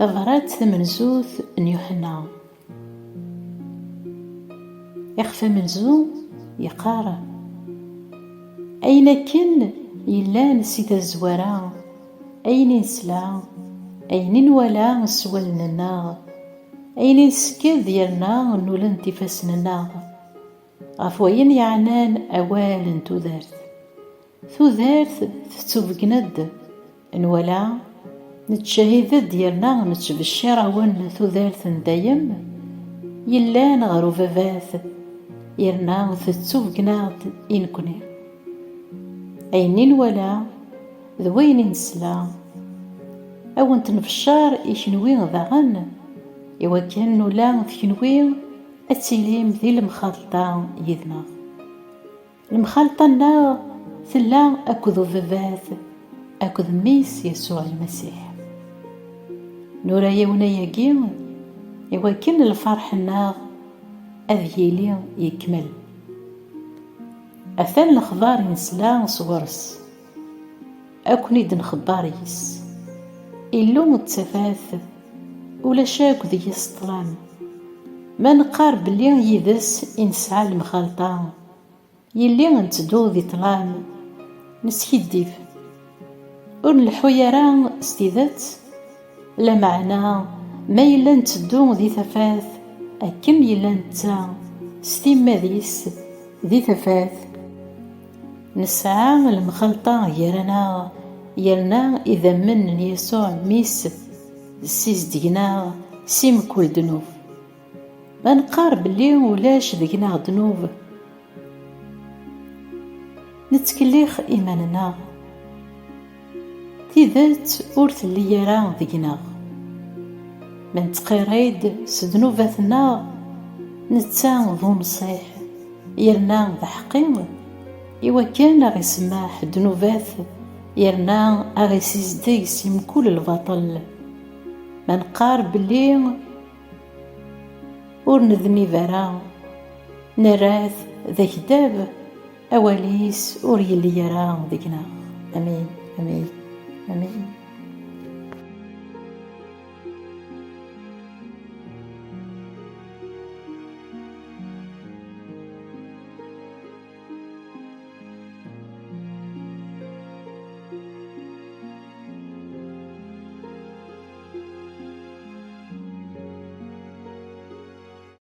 غرات ثمنزوث ان يوحنا. يخفى منزو يقارا أين كن يلان سيدا الزوارا، أين نسلا أين نولا سوالنا، أين نسكر ديالنا نولن تفاسنا، غف وين يعنان أوال تودارت تتوفقند نولا نتشاهد ديالنا نتبشر ون تودارت دايم يلان غرو فافاث يرنا تتوفقناد إنكني. أين ولا ذوين نسلا أو نتنفشار إشنوين ذاغن إوا كان نولا ثكنوين أتسيليم ذي المخالطة يذنا. المخالطة نا ثلا أكذو فافاث أكذ ميس يسوع المسيح. نورا يونا يقين إوا كان الفرح الناغ أذيلي يكمل. أثان الأخبار نسلا صورس أكوني دن خباريس إلو متفاث ولا شاك ذي يسطلان ما نقار بلي يدس إنسعى المخالطة يلي نتدو ذي طلان نسكيديف ونلحو يران استيذات لا معنى ما يلا نتدو ذي ثفاث أكم يلا نتا ستيما ذيس ذي ثفاث. نسعى المخلطة يرنا إذا من يسوع ميس السيس دينا سيم كل دنوب ما نقارب اللي ولاش دينا دنوب نتكليخ إيماننا تيذات أورث اللي يرى دينا من تقيريد سدنوباتنا نتا ذو نصيح يرنا ذا حقيم إوا كان غي سماح دنوبات يرنا غي سيزدي سيم كل الباطل ما نقارب بلي ور نذني فرا نراث ذا كتاب أواليس ور يلي يرى ذيكنا. أمين أمين أمين.